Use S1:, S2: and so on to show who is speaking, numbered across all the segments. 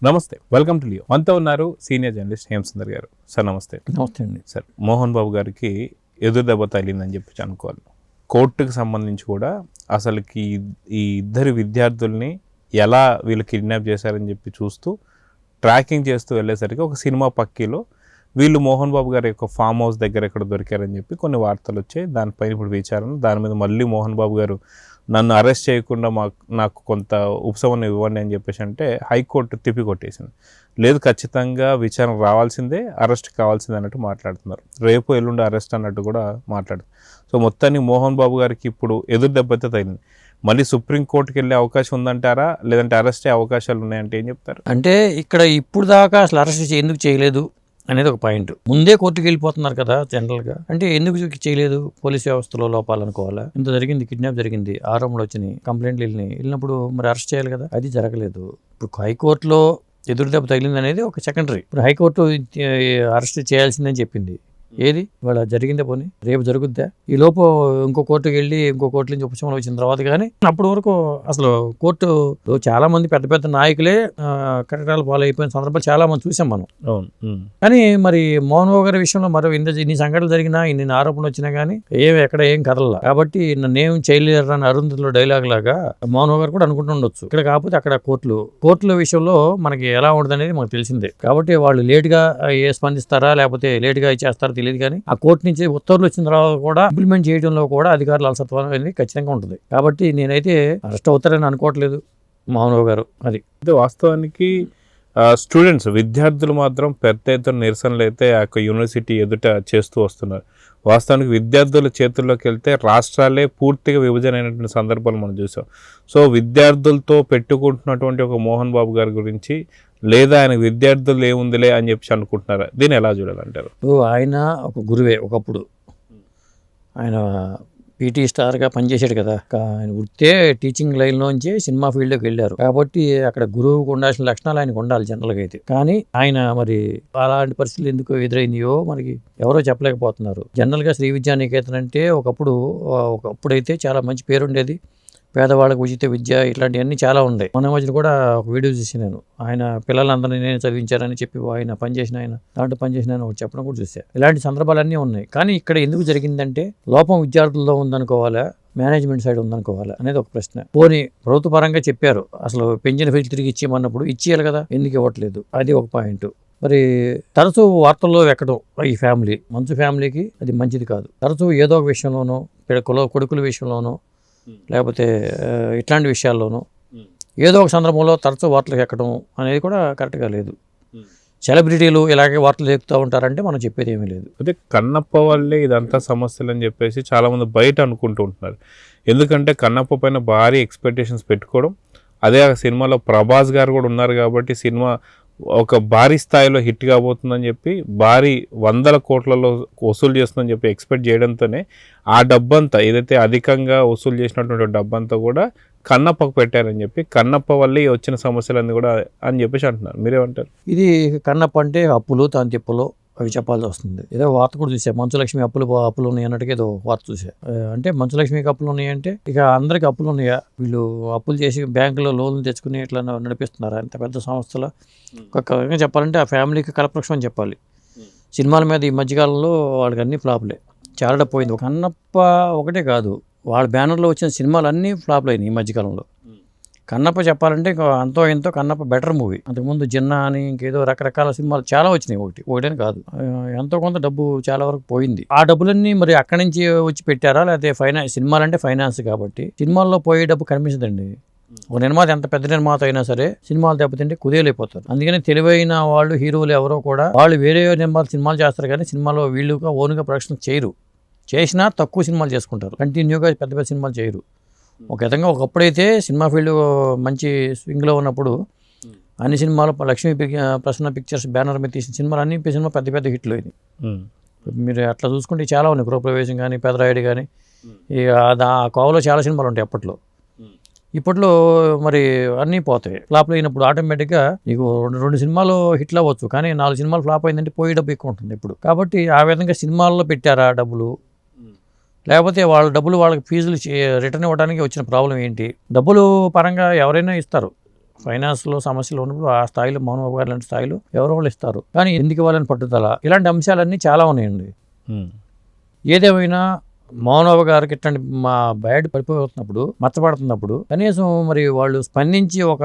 S1: నమస్తే, welcome to Leo. మనతో ఉన్నారు సీనియర్ జర్నలిస్ట్ హేమసుందర్ గారు. సార్ నమస్తే.
S2: నమస్తే అండి.
S1: సార్, మోహన్ బాబు గారికి ఎదురు దెబ్బ తగిలిందని చెప్పి అనుకోవాలి. కోర్టుకు సంబంధించి కూడా అసలుకి ఈ ఇద్దరు విద్యార్థుల్ని ఎలా వీళ్ళు కిడ్నాప్ చేశారని చెప్పి చూస్తూ ట్రాకింగ్ చేస్తూ వెళ్ళేసరికి ఒక సినిమా పక్కీలో వీళ్ళు మోహన్ బాబు గారి యొక్క ఫామ్ హౌస్ దగ్గర ఎక్కడ దొరికారని చెప్పి కొన్ని వార్తలు వచ్చాయి. దానిపైన ఇప్పుడు విచారణ, దాని మీద మళ్ళీ మోహన్ బాబు గారు నన్ను అరెస్ట్ చేయకుండా నాకు కొంత ఉపశమనం ఇవ్వండి అని చెప్పేసి అంటే హైకోర్టు తిప్పికొట్టేసింది. లేదు, ఖచ్చితంగా విచారణ రావాల్సిందే, అరెస్ట్ కావాల్సిందే అన్నట్టు మాట్లాడుతున్నారు. రేపు ఎల్లుండి అరెస్ట్ అన్నట్టు కూడా మాట్లాడుతున్నారు. సో మొత్తానికి మోహన్ బాబు గారికి ఇప్పుడు ఎదురు దెబ్బతే తగిలింది. మళ్ళీ సుప్రీంకోర్టుకి వెళ్ళే అవకాశం ఉందంటారా, లేదంటే అరెస్ట్ అయ్యే అవకాశాలు ఉన్నాయంటే ఏం చెప్తారు?
S2: అంటే ఇక్కడ ఇప్పుడు దాకా అసలు అరెస్ట్ ఎందుకు చేయలేదు అనేది ఒక పాయింట్. ముందే కోర్టుకి వెళ్ళిపోతున్నారు కదా జనరల్గా. అంటే ఎందుకు చేయలేదు? పోలీస్ వ్యవస్థలో లోపాలనుకోవాలా? ఇంత జరిగింది, కిడ్నాప్ జరిగింది, ఆరోపణలు వచ్చినాయి, కంప్లైంట్లు వెళ్ళినప్పుడు మరి అరెస్ట్ చేయాలి కదా. అది జరగలేదు. ఇప్పుడు హైకోర్టులో ఎదురు దెబ్బ తగిలింది అనేది ఒక సెకండరీ. ఇప్పుడు హైకోర్టు అరెస్ట్ చేయాల్సిందని చెప్పింది. ఏది ఇవాళ జరిగిందే పోనీ, రేపు జరుగుద్దా? ఈ లోపు ఇంకో కోర్టుకి వెళ్ళి ఇంకో కోర్టు నుంచి ఉపశమనం వచ్చిన తర్వాత కానీ అప్పటి వరకు అసలు కోర్టు చాలా మంది పెద్ద పెద్ద నాయకులే కటకాలు పాలైపోయిన సందర్భాలు చాలా మంది చూసాం మనం. కానీ మరి మోహన్ బాబు గారి విషయంలో మరో ఇన్ని సంఘటనలు జరిగినా, ఇన్ని ఆరోపణలు వచ్చినా కానీ ఎక్కడ ఏం కదలలా. కాబట్టి నన్నేం చేయలేరు అని అరుంధతిలో డైలాగ్ లాగా మోహన్ బాబు గారు కూడా అనుకుంటుండొచ్చు. ఇక్కడ కాకపోతే అక్కడ కోర్టుల విషయంలో మనకి ఎలా ఉండదు అనేది మనకు తెలిసిందే. కాబట్టి వాళ్ళు లేట్గా స్పందిస్తారా లేకపోతే లేట్గా ఇచ్చేస్తారా తెలియదు. కానీ ఆ కోర్టు నుంచి ఉత్తర్వులు వచ్చిన తర్వాత కూడా ఇంప్లిమెంట్ చేయడంలో కూడా అధికారుల అలసత్వం అనేది ఖచ్చితంగా ఉంటుంది. కాబట్టి నేనైతే అరెస్ట్ అవుతారని అనుకోవట్లేదు మోహన్ బాబు గారు. అది
S1: వాస్తవానికి స్టూడెంట్స్, విద్యార్థులు మాత్రం పెద్ద ఎత్తున నిరసనలు అయితే ఆ యొక్క యూనివర్సిటీ ఎదుట చేస్తూ వస్తున్నారు. వాస్తవానికి విద్యార్థుల చేతుల్లోకి వెళ్తే రాష్ట్రాలే పూర్తిగా విభజన అయినటువంటి సందర్భాలు మనం చూసాం. సో విద్యార్థులతో పెట్టుకుంటున్నటువంటి ఒక మోహన్ బాబు గారి గురించి, లేదా ఆయన విద్యార్థులు ఏముందిలే అని చెప్పి అనుకుంటున్నారా? దీన్ని ఎలా చూడాలంటారు?
S2: ఆయన ఒక గురువే. ఒకప్పుడు ఆయన పీటీ స్టార్గా పనిచేశాడు కదా. ఆయన వృత్తే టీచింగ్ లైన్లోంచి సినిమా ఫీల్డ్లోకి వెళ్ళారు. కాబట్టి అక్కడ గురువుకు ఉండాల్సిన లక్షణాలు ఆయనకు ఉండాలి జనరల్గా అయితే. కానీ ఆయన మరి అలాంటి పరిస్థితులు ఎందుకు ఎదురైందో మనకి ఎవరో చెప్పలేకపోతున్నారు. జనరల్గా శ్రీ విద్యానికేతన్ అంటే ఒకప్పుడైతే చాలా మంచి పేరుండేది. పేదవాళ్ళకు ఉచిత విద్య ఇట్లాంటివన్నీ చాలా ఉన్నాయి. మొన్న మధ్యన కూడా ఒక వీడియో చూసి నేను ఆయన పిల్లలందరినీ నేను చదివించారని చెప్పి ఆయన దాంట్లో పనిచేసిన ఒకటి చెప్పడం కూడా చూశాను. ఇలాంటి సందర్భాలన్నీ ఉన్నాయి. కానీ ఇక్కడ ఎందుకు జరిగిందంటే లోపం విద్యార్థుల్లో ఉందనుకోవాలా, మేనేజ్మెంట్ సైడ్ ఉందనుకోవాలా అనేది ఒక ప్రశ్న. పోనీ ప్రభుత్వ పరంగా చెప్పారు, అసలు పెంచిన ఫీజు తిరిగి ఇచ్చేయమన్నప్పుడు ఇచ్చేయాలి కదా, ఎందుకు ఇవ్వట్లేదు? అది ఒక పాయింట్. మరి తరచూ వార్తల్లో ఎక్కడం ఈ ఫ్యామిలీ మంచు ఫ్యామిలీకి అది మంచిది కాదు. తరచూ ఏదో ఒక విషయంలోనూ, కొడుకుల విషయంలోనూ లేకపోతే ఇట్లాంటి విషయాల్లోనూ ఏదో ఒక సందర్భంలో తరచూ వార్తలకు ఎక్కడం అనేది కూడా కరెక్ట్గా లేదు. సెలబ్రిటీలు ఇలాగే వార్తలు ఎక్కుతూ ఉంటారంటే మనం చెప్పేది ఏమీ లేదు.
S1: అదే కన్నప్ప వల్లే ఇదంతా సమస్యలు అని చెప్పేసి చాలామంది బయట అనుకుంటూ ఉంటున్నారు. ఎందుకంటే కన్నప్ప పైన భారీ ఎక్స్పెక్టేషన్స్ పెట్టుకోవడం, అదే ఆ సినిమాలో ప్రభాస్ గారు కూడా ఉన్నారు కాబట్టి సినిమా ఒక భారీ స్థాయిలో హిట్ కాబోతుందని చెప్పి భారీ 100 కోట్లలో వసూలు చేస్తుందని చెప్పి ఎక్స్పెక్ట్ చేయడంతోనే ఆ డబ్బంతా ఏదైతే అధికంగా వసూలు చేసినటువంటి డబ్బంతా కూడా కన్నప్పకు పెట్టారని చెప్పి, కన్నప్ప వల్లే వచ్చిన సమస్యలన్నీ కూడా అని చెప్పేసి అంటున్నారు. మీరేమంటారు?
S2: ఇది కన్నప్ప అంటే అప్పులు తాంతిప్పులు అవి చెప్పాల్సి వస్తుంది. ఏదో వార్త కూడా చూసా, మంచులక్ష్మి అప్పులు ఉన్నాయి అన్నట్టుగా ఏదో వార్త చూసా. అంటే మంచులక్ష్మికి అప్పులు ఉన్నాయంటే ఇక అందరికి అప్పులు ఉన్నాయా? వీళ్ళు అప్పులు చేసి బ్యాంకులో లోన్లు తెచ్చుకుని ఇట్లా నడిపిస్తున్నారా? అంత పెద్ద సంస్థలో ఒక చెప్పాలంటే ఆ ఫ్యామిలీకి కలపక్షం అని చెప్పాలి. సినిమాల మీద ఈ మధ్యకాలంలో వాళ్ళకి అన్ని ఫ్లాప్లే, చాలా పోయింది. కన్నప్ప ఒకటే కాదు, వాళ్ళ బ్యానర్లో వచ్చిన సినిమాలు అన్నీ ఫ్లాప్లు అయినాయి ఈ మధ్యకాలంలో. కన్నప్ప చెప్పాలంటే అంతో ఎంతో కన్నప్ప బెటర్ మూవీ. అంతకుముందు జిన్నా అని ఇంకేదో రకరకాల సినిమాలు చాలా వచ్చినాయి. ఒకటని కాదు, ఎంతో కొంత డబ్బు చాలా వరకు పోయింది. ఆ డబ్బులన్నీ మరి అక్కడి నుంచి వచ్చి పెట్టారా, లేకపోతే సినిమాలంటే ఫైనాన్స్ కాబట్టి సినిమాల్లో పోయే డబ్బు కనిపించదండి. ఒక నిర్మాత ఎంత పెద్ద నిర్మాత అయినా సరే సినిమాలు దెబ్బతింటే కుదేలైపోతారు. అందుకని తెలివైన వాళ్ళు హీరోలు ఎవరో కూడా వాళ్ళు వేరే నిర్మాత సినిమాలు చేస్తారు కానీ సినిమాలో వీళ్ళుగా ఓన్గా ప్రొడక్షన్ చేయరు. చేసినా తక్కువ సినిమాలు చేసుకుంటారు, కంటిన్యూగా పెద్ద పెద్ద సినిమాలు చేయరు. ఒక విధంగా ఒకప్పుడైతే సినిమా ఫీల్డ్ మంచి స్వింగ్లో ఉన్నప్పుడు అన్ని సినిమాలు లక్ష్మీ ప్రసన్న పిక్చర్స్ బ్యానర్ మీద తీసిన సినిమాలు అన్ని సినిమా పెద్ద పెద్ద హిట్లు అయింది. మీరు అట్లా చూసుకుంటే చాలా ఉన్నాయి. గృహప్రవేశం కానీ, పెదరాయుడు కానీ, ఇక ఆ కోవలో చాలా సినిమాలు ఉంటాయి అప్పట్లో. ఇప్పట్లో మరి అన్నీ పోతాయి. ఫ్లాప్లు అయినప్పుడు ఆటోమేటిక్గా నీకు 2 సినిమాలు హిట్లు అవ్వచ్చు, కానీ 4 సినిమాలు ఫ్లాప్ అయిందంటే పోయే డబ్బు ఎక్కువ ఉంటుంది ఇప్పుడు. కాబట్టి ఆ విధంగా సినిమాల్లో పెట్టారా డబ్బులు, లేకపోతే వాళ్ళ డబ్బులు వాళ్ళకి ఫీజులు రిటర్న్ ఇవ్వడానికి వచ్చిన ప్రాబ్లం ఏంటి? డబ్బులు పరంగా ఎవరైనా ఇస్తారు, ఫైనాన్స్లో సమస్యలు ఉన్నప్పుడు ఆ స్థాయిలో మోహన్ బాబు గారు లాంటి స్థాయిలో ఎవరో వాళ్ళు ఇస్తారు. కానీ ఎందుకు ఇవ్వాలని పట్టుదల, ఇలాంటి అంశాలన్నీ చాలా ఉన్నాయండి. ఏదేమైనా మోహన్ బాబు గారికి ఇట్లాంటి మా బ్యాడ్ పడిపోతున్నప్పుడు, మచ్చపడుతున్నప్పుడు కనీసం మరి వాళ్ళు స్పందించి ఒక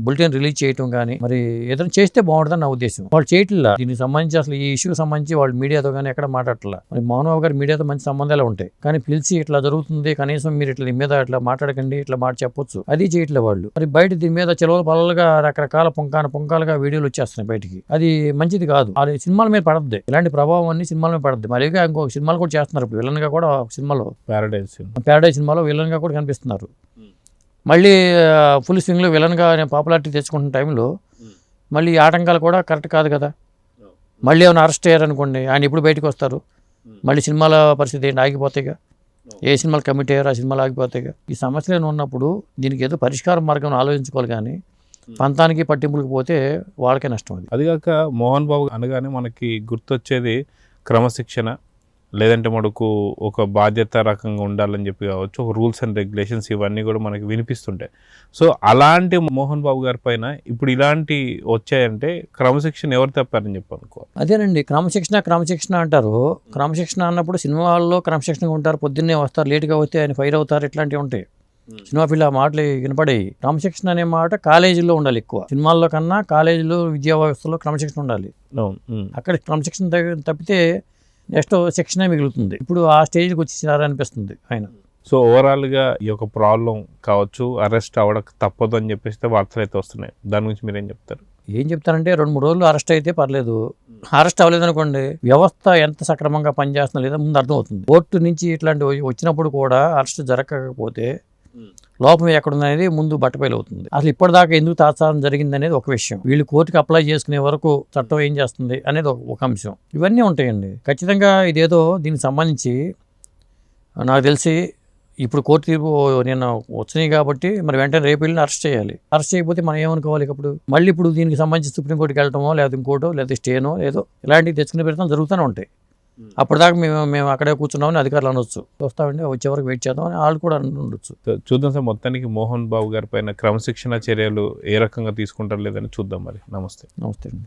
S2: బులెటిన్ రిలీజ్ చేయటం కానీ మరి ఏదైనా చేస్తే బాగుంటుందని నా ఉద్దేశం. వాళ్ళు చేయట్లా. దీనికి సంబంధించి అసలు ఈ ఇష్యూకి సంబంధించి వాళ్ళు మీడియాతో కానీ ఎక్కడ మాట్లాడట్లా. మరి మోహన్ బాబు గారు మీడియాతో మంచి సంబంధాలు ఉంటాయి, కానీ పిలిచి ఇట్లా జరుగుతుంది, కనీసం మీరు ఇట్లా దీని మీద ఇట్లా మాట్లాడకండి, ఇట్లా మాట చెప్పొచ్చు, అది చేయట్లే వాళ్ళు. మరి బయట దీని మీద చెలవలు పలలుగా రకరకాల పుంకాలుగా వీడియోలు వచ్చేస్తున్నాయి బయటికి. అది మంచిది కాదు. అది సినిమాల మీద పడద్ది, ఇలాంటి ప్రభావం అన్ని సినిమాల మీద పడద్ది. మరి ఇంకొక సినిమాలు కూడా చేస్తున్నారు ఇప్పుడు, విలన్ గా కూడా సినిమాలో ప్యారడైజ్ సినిమాలో విలన్ గా కూడా కనిపిస్తున్నారు. మళ్ళీ ఫుల్ స్వింగ్ లో విలన్ గా పాపులారిటీ తెచ్చుకుంటున్న టైంలో మళ్ళీ ఆటంకాలు కూడా కరెక్ట్ కాదు కదా. మళ్ళీ ఏమైనా అరెస్ట్ అయ్యారనుకోండి, ఆయన ఇప్పుడు బయటకు వస్తారు, మళ్ళీ సినిమాల పరిస్థితి ఏంటి, ఆగిపోతాయిగా. ఏ సినిమాలు కమిట్ అయ్యారో ఆ సినిమాలు ఆగిపోతాయిగా. ఈ సమస్యలు ఉన్నప్పుడు దీనికి ఏదో పరిష్కార మార్గం ఆలోచించుకోవాలి, కానీ పంతానికి పట్టింపులకు పోతే వాళ్ళకే నష్టం.
S1: అది కాక మోహన్ బాబు అనగానే మనకి గుర్తొచ్చేది క్రమశిక్షణ, లేదంటే మనకు ఒక బాధ్యత రకంగా ఉండాలని చెప్పి కావచ్చు, ఒక రూల్స్ అండ్ రెగ్యులేషన్స్, ఇవన్నీ కూడా మనకి వినిపిస్తుంటాయి. సో అలాంటి మోహన్ బాబు గారి పైన ఇప్పుడు ఇలాంటి వచ్చాయంటే క్రమశిక్షణ ఎవరు తప్పారని చెప్పి అనుకోవాలి.
S2: అదేనండి, క్రమశిక్షణ అంటారు. క్రమశిక్షణ అన్నప్పుడు సినిమాల్లో క్రమశిక్షణగా ఉంటారు, పొద్దున్నే వస్తారు, లేట్గా వస్తే ఆయన ఫైర్ అవుతారు, ఇట్లాంటివి ఉంటాయి. సినిమా ఫీల్డ్ ఆ మాటలు వినపడేవి. క్రమశిక్షణ అనే మాట కాలేజీలో ఉండాలి ఎక్కువ, సినిమాల్లో కన్నా కాలేజీలో విద్యా వ్యవస్థలో క్రమశిక్షణ ఉండాలి. అక్కడ క్రమశిక్షణ తప్పితే నెక్స్ట్ శిక్షణ మిగులుతుంది. ఇప్పుడు ఆ స్టేజ్కి వచ్చేసారనిపిస్తుంది ఆయన.
S1: సో ఓవరాల్గా ఈ యొక్క ప్రాబ్లం కావచ్చు, అరెస్ట్ అవ్వడం తప్పదు అని చెప్పేసి వార్తలు అయితే వస్తున్నాయి. దాని గురించి మీరేం చెప్తారు?
S2: ఏం చెప్తారంటే 2-3 రోజులు అరెస్ట్ అయితే పర్లేదు, అరెస్ట్ అవ్వలేదు అనుకోండి, వ్యవస్థ ఎంత సక్రమంగా పనిచేస్తుందో లేదా ముందు అర్థమవుతుంది. కోర్టు నుంచి ఇట్లాంటి వచ్చినప్పుడు కూడా అరెస్ట్ జరగకపోతే లోపం ఎక్కడుందనేది ముందు బట్టబయలు అవుతుంది. అసలు ఇప్పటిదాకా ఎందుకు తాత్సారం జరిగింది అనేది ఒక విషయం, వీళ్ళు కోర్టుకి అప్లై చేసుకునే వరకు చట్టం ఏం చేస్తుంది అనేది ఒక అంశం. ఇవన్నీ ఉంటాయండి. ఖచ్చితంగా ఇదేదో దీనికి సంబంధించి నాకు తెలిసి ఇప్పుడు కోర్టు తీర్పు నేను వచ్చినాయి కాబట్టి మరి వెంటనే రేపు వెళ్ళి అరెస్ట్ చేయాలి. అరెస్ట్ చేయకపోతే మనం ఏమనుకోవాలి? ఇప్పుడు మళ్ళీ ఇప్పుడు దీనికి సంబంధించి సుప్రీంకోర్టుకి వెళ్ళటమో లేదా ఇంకోటో లేదా స్టేనో ఏదో ఇలాంటివి తెచ్చుకునే ప్రయత్నం జరుగుతూనే ఉంటాయి. అప్పటిదాకా మేము అక్కడే కూర్చున్నామని అధికారులు అనొచ్చు, వస్తామండి వచ్చే వరకు వెయిట్ చేద్దాం అని వాళ్ళు కూడా ఉండొచ్చు.
S1: చూద్దాం సార్, మొత్తానికి మోహన్ బాబు గారి పైన క్రమశిక్షణ చర్యలు ఏ రకంగా తీసుకుంటారు లేదని చూద్దాం. మరి నమస్తే.
S2: నమస్తే అండి.